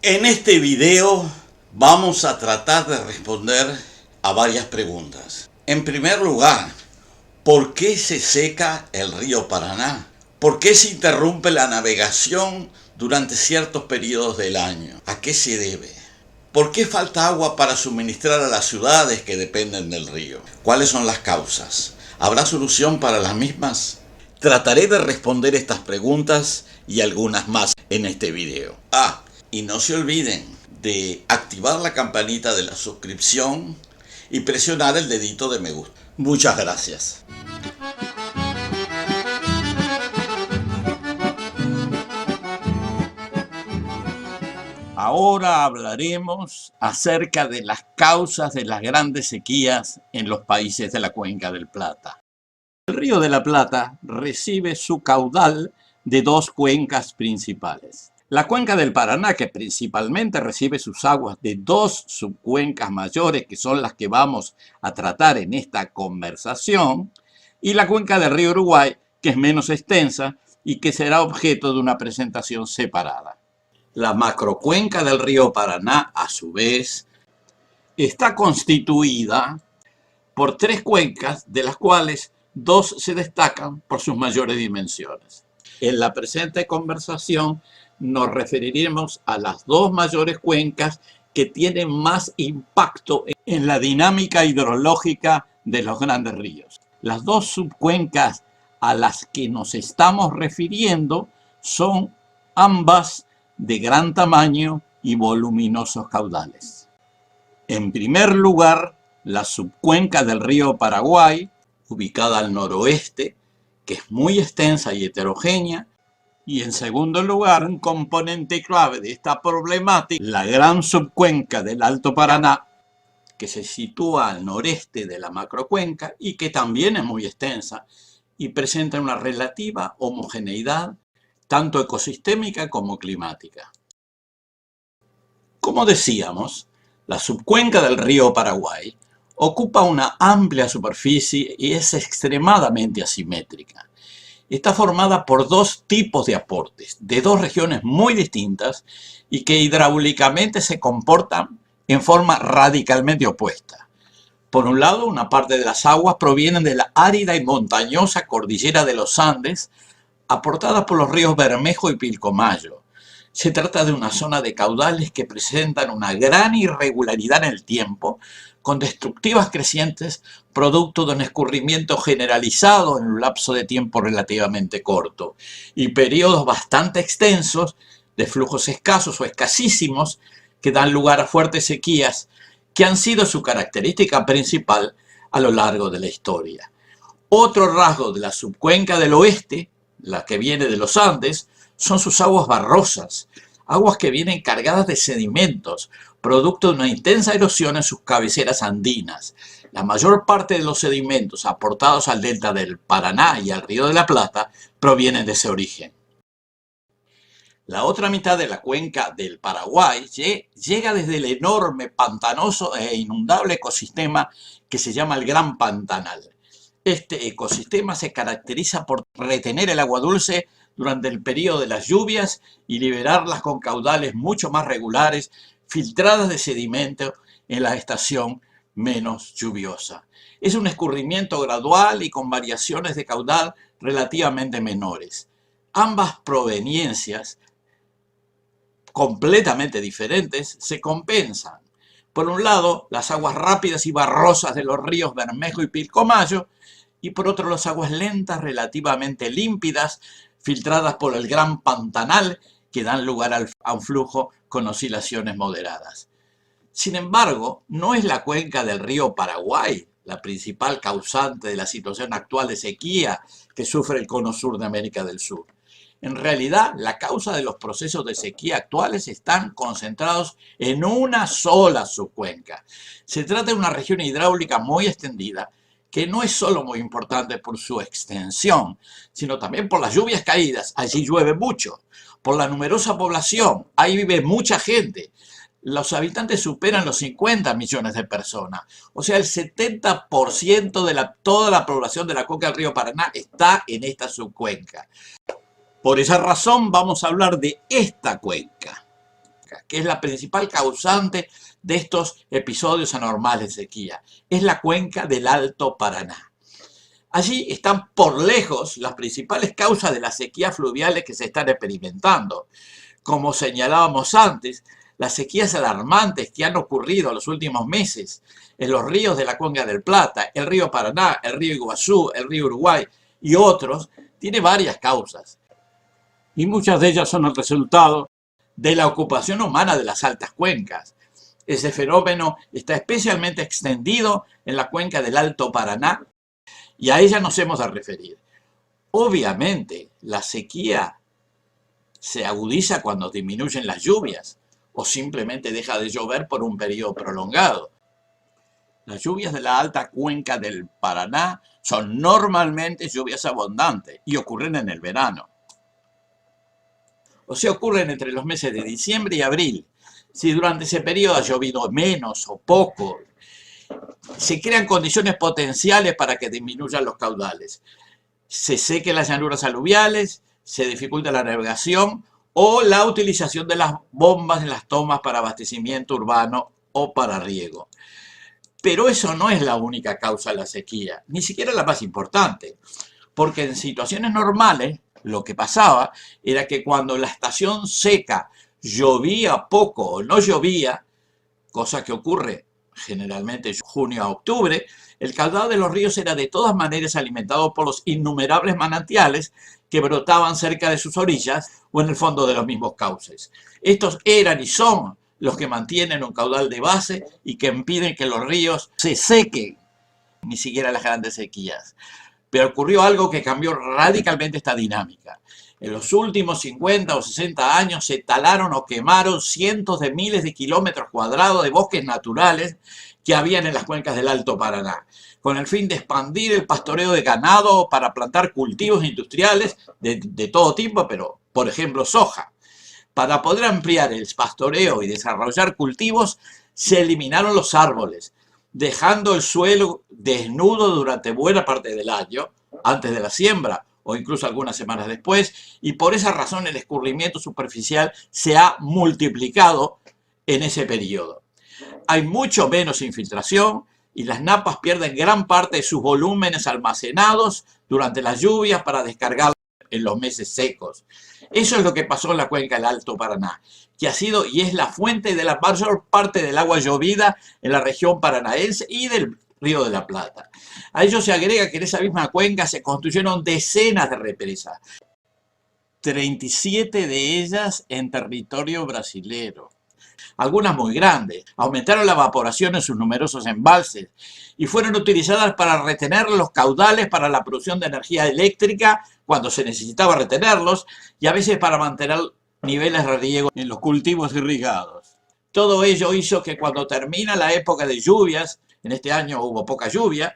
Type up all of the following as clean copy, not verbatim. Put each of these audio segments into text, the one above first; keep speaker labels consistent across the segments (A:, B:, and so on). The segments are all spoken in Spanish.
A: En este video vamos a tratar de responder a varias preguntas. En primer lugar, ¿por qué se seca el río Paraná? ¿Por qué se interrumpe la navegación durante ciertos periodos del año? ¿A qué se debe? ¿Por qué falta agua para suministrar a las ciudades que dependen del río? ¿Cuáles son las causas? ¿Habrá solución para las mismas? Trataré de responder estas preguntas y algunas más en este video. Y no se olviden de activar la campanita de la suscripción y presionar el dedito de me gusta. Muchas gracias. Ahora hablaremos acerca de las causas de las grandes sequías en los países de la Cuenca del Plata. El Río de la Plata recibe su caudal de dos cuencas principales. La cuenca del Paraná, que principalmente recibe sus aguas de dos subcuencas mayores, que son las que vamos a tratar en esta conversación, y la cuenca del río Uruguay, que es menos extensa y que será objeto de una presentación separada. La macrocuenca del río Paraná, a su vez, está constituida por tres cuencas, de las cuales dos se destacan por sus mayores dimensiones. En la presente conversación nos referiremos a las dos mayores cuencas que tienen más impacto en la dinámica hidrológica de los grandes ríos. Las dos subcuencas a las que nos estamos refiriendo son ambas de gran tamaño y voluminosos caudales. En primer lugar, la subcuenca del río Paraguay, ubicada al noroeste, que es muy extensa y heterogénea. Y en segundo lugar, un componente clave de esta problemática, la gran subcuenca del Alto Paraná, que se sitúa al noreste de la macrocuenca y que también es muy extensa y presenta una relativa homogeneidad tanto ecosistémica como climática. Como decíamos, la subcuenca del río Paraguay ocupa una amplia superficie y es extremadamente asimétrica. Está formada por dos tipos de aportes, de dos regiones muy distintas y que hidráulicamente se comportan en forma radicalmente opuesta. Por un lado, una parte de las aguas provienen de la árida y montañosa cordillera de los Andes, aportada por los ríos Bermejo y Pilcomayo. Se trata de una zona de caudales que presentan una gran irregularidad en el tiempo, con destructivas crecientes producto de un escurrimiento generalizado en un lapso de tiempo relativamente corto y periodos bastante extensos de flujos escasos o escasísimos que dan lugar a fuertes sequías que han sido su característica principal a lo largo de la historia. Otro rasgo de la subcuenca del oeste, la que viene de los Andes, son sus aguas barrosas, aguas que vienen cargadas de sedimentos, producto de una intensa erosión en sus cabeceras andinas. La mayor parte de los sedimentos aportados al delta del Paraná y al Río de la Plata provienen de ese origen. La otra mitad de la cuenca del Paraguay llega desde el enorme, pantanoso e inundable ecosistema que se llama el Gran Pantanal. Este ecosistema se caracteriza por retener el agua dulce durante el periodo de las lluvias y liberarlas con caudales mucho más regulares, filtradas de sedimento en la estación menos lluviosa. Es un escurrimiento gradual y con variaciones de caudal relativamente menores. Ambas proveniencias, completamente diferentes, se compensan. Por un lado, las aguas rápidas y barrosas de los ríos Bermejo y Pilcomayo, y por otro, las aguas lentas relativamente límpidas, filtradas por el Gran Pantanal, que dan lugar a un flujo con oscilaciones moderadas. Sin embargo, no es la cuenca del río Paraguay la principal causante de la situación actual de sequía que sufre el cono sur de América del Sur. En realidad, la causa de los procesos de sequía actuales están concentrados en una sola subcuenca. Se trata de una región hidráulica muy extendida, que no es solo muy importante por su extensión, sino también por las lluvias caídas. Allí llueve mucho. Por la numerosa población, ahí vive mucha gente. Los habitantes superan los 50 millones de personas. O sea, el 70% de toda la población de la cuenca del río Paraná está en esta subcuenca. Por esa razón vamos a hablar de esta cuenca. que es la principal causante de estos episodios anormales de sequía. Es la cuenca del Alto Paraná. Allí están por lejos las principales causas de las sequías fluviales que se están experimentando. Como señalábamos antes, las sequías alarmantes que han ocurrido en los últimos meses en los ríos de la Cuenca del Plata, el río Paraná, el río Iguazú, el río Uruguay y otros, tiene varias causas. Y muchas de ellas son el resultado de la ocupación humana de las altas cuencas. Ese fenómeno está especialmente extendido en la cuenca del Alto Paraná y a ella nos hemos de referir. Obviamente, la sequía se agudiza cuando disminuyen las lluvias o simplemente deja de llover por un periodo prolongado. Las lluvias de la alta cuenca del Paraná son normalmente lluvias abundantes y ocurren en el verano. O sea, ocurren entre los meses de diciembre y abril. Si durante ese periodo ha llovido menos o poco, se crean condiciones potenciales para que disminuyan los caudales. Se sequen las llanuras aluviales, se dificulta la navegación o la utilización de las bombas en las tomas para abastecimiento urbano o para riego. Pero eso no es la única causa de la sequía, ni siquiera la más importante, porque en situaciones normales lo que pasaba era que cuando la estación seca llovía poco o no llovía, cosa que ocurre generalmente de junio a octubre, el caudal de los ríos era de todas maneras alimentado por los innumerables manantiales que brotaban cerca de sus orillas o en el fondo de los mismos cauces. Estos eran y son los que mantienen un caudal de base y que impiden que los ríos se sequen, ni siquiera las grandes sequías. Pero ocurrió algo que cambió radicalmente esta dinámica. En los últimos 50 o 60 años se talaron o quemaron cientos de miles de kilómetros cuadrados de bosques naturales que habían en las cuencas del Alto Paraná, con el fin de expandir el pastoreo de ganado para plantar cultivos industriales de todo tipo, pero por ejemplo soja. Para poder ampliar el pastoreo y desarrollar cultivos, se eliminaron los árboles, dejando el suelo desnudo durante buena parte del año, antes de la siembra o incluso algunas semanas después, y por esa razón el escurrimiento superficial se ha multiplicado en ese periodo. Hay mucho menos infiltración y las napas pierden gran parte de sus volúmenes almacenados durante las lluvias para descargar en los meses secos. Eso es lo que pasó en la cuenca del Alto Paraná, que ha sido y es la fuente de la mayor parte del agua llovida en la región paranaense y del Río de la Plata. A ello se agrega que en esa misma cuenca se construyeron decenas de represas, 37 de ellas en territorio brasilero, algunas muy grandes. Aumentaron la evaporación en sus numerosos embalses y fueron utilizadas para retener los caudales para la producción de energía eléctrica cuando se necesitaba retenerlos y a veces para mantener niveles de riego en los cultivos irrigados. Todo ello hizo que cuando termina la época de lluvias, en este año hubo poca lluvia,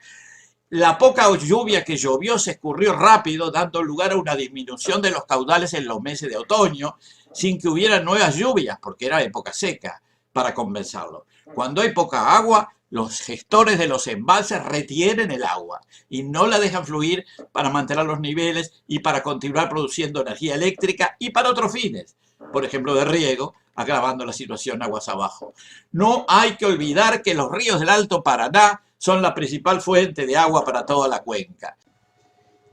A: la poca lluvia que llovió se escurrió rápido, dando lugar a una disminución de los caudales en los meses de otoño, sin que hubiera nuevas lluvias, porque era época seca, para compensarlo. Cuando hay poca agua, los gestores de los embalses retienen el agua y no la dejan fluir para mantener los niveles y para continuar produciendo energía eléctrica y para otros fines, por ejemplo de riego, agravando la situación aguas abajo. No hay que olvidar que los ríos del Alto Paraná son la principal fuente de agua para toda la cuenca.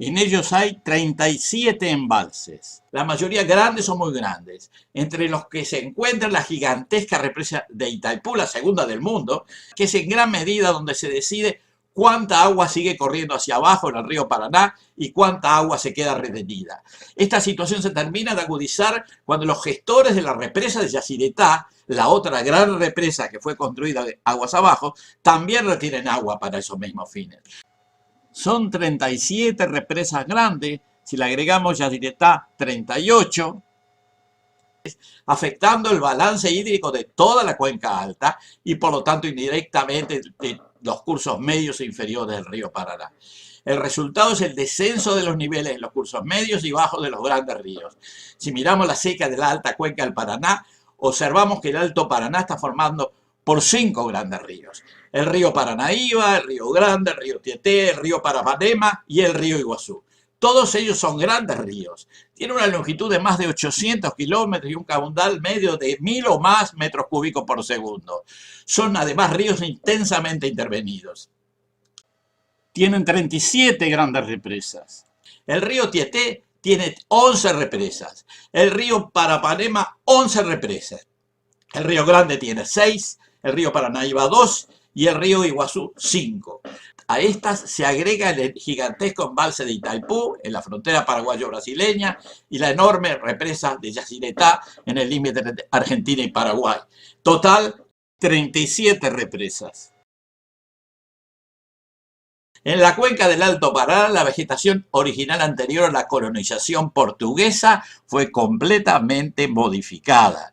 A: En ellos hay 37 embalses, la mayoría grandes o muy grandes, entre los que se encuentra la gigantesca represa de Itaipú, la segunda del mundo, que es en gran medida donde se decide cuánta agua sigue corriendo hacia abajo en el río Paraná y cuánta agua se queda retenida. Esta situación se termina de agudizar cuando los gestores de la represa de Yacyretá, la otra gran represa que fue construida aguas abajo, también retienen agua para esos mismos fines. Son 37 represas grandes, si le agregamos Yacyretá 38, afectando el balance hídrico de toda la cuenca alta y por lo tanto indirectamente de los cursos medios e inferiores del río Paraná. El resultado es el descenso de los niveles en los cursos medios y bajos de los grandes ríos. Si miramos la seca de la alta cuenca del Paraná, observamos que el Alto Paraná está formando por 5 grandes ríos. El río Paranaíba, el río Grande, el río Tieté, el río Paranapanema y el río Iguazú. Todos ellos son grandes ríos. Tienen una longitud de más de 800 kilómetros y un caudal medio de 1000 o más metros cúbicos por segundo. Son además ríos intensamente intervenidos. Tienen 37 grandes represas. El río Tieté tiene 11 represas. El río Parapanema, 11 represas. El río Grande tiene 6, el río Paranaíba 2 y el río Iguazú 5. A estas se agrega el gigantesco embalse de Itaipú en la frontera paraguayo-brasileña y la enorme represa de Yacyretá en el límite de Argentina y Paraguay. Total, 37 represas. En la cuenca del Alto Paraná, la vegetación original anterior a la colonización portuguesa fue completamente modificada,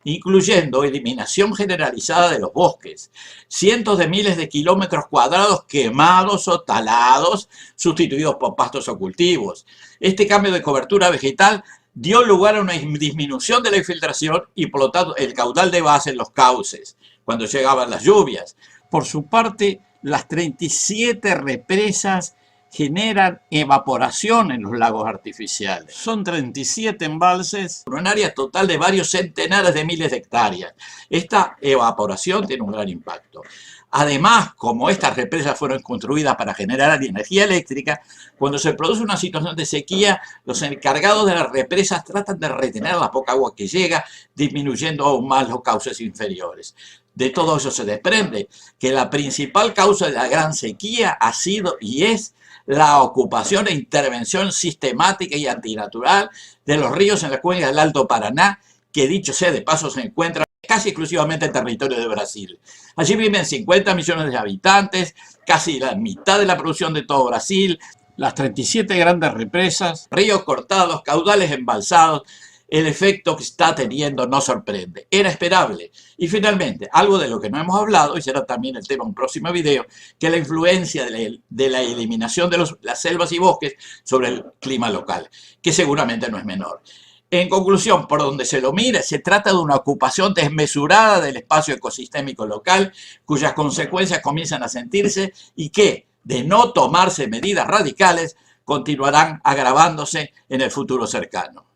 A: incluyendo eliminación generalizada de los bosques, cientos de miles de kilómetros cuadrados quemados o talados, sustituidos por pastos o cultivos. Este cambio de cobertura vegetal dio lugar a una disminución de la infiltración y por lo tanto el caudal de base en los cauces, cuando llegaban las lluvias. Por su parte, las 37 represas generan evaporación en los lagos artificiales. Son 37 embalses con un área total de varios centenares de miles de hectáreas. Esta evaporación tiene un gran impacto. Además, como estas represas fueron construidas para generar energía eléctrica, cuando se produce una situación de sequía, los encargados de las represas tratan de retener la poca agua que llega, disminuyendo aún más los cauces inferiores. De todo eso se desprende que la principal causa de la gran sequía ha sido y es la ocupación e intervención sistemática y antinatural de los ríos en la cuenca del Alto Paraná, que dicho sea de paso se encuentra casi exclusivamente en territorio de Brasil. Allí viven 50 millones de habitantes, casi la mitad de la producción de todo Brasil, las 37 grandes represas, ríos cortados, caudales embalsados. El efecto que está teniendo no sorprende, era esperable. Y finalmente, algo de lo que no hemos hablado, y será también el tema de un próximo video, que es la influencia de la eliminación de las selvas y bosques sobre el clima local, que seguramente no es menor. En conclusión, por donde se lo mire, se trata de una ocupación desmesurada del espacio ecosistémico local, cuyas consecuencias comienzan a sentirse y que, de no tomarse medidas radicales, continuarán agravándose en el futuro cercano.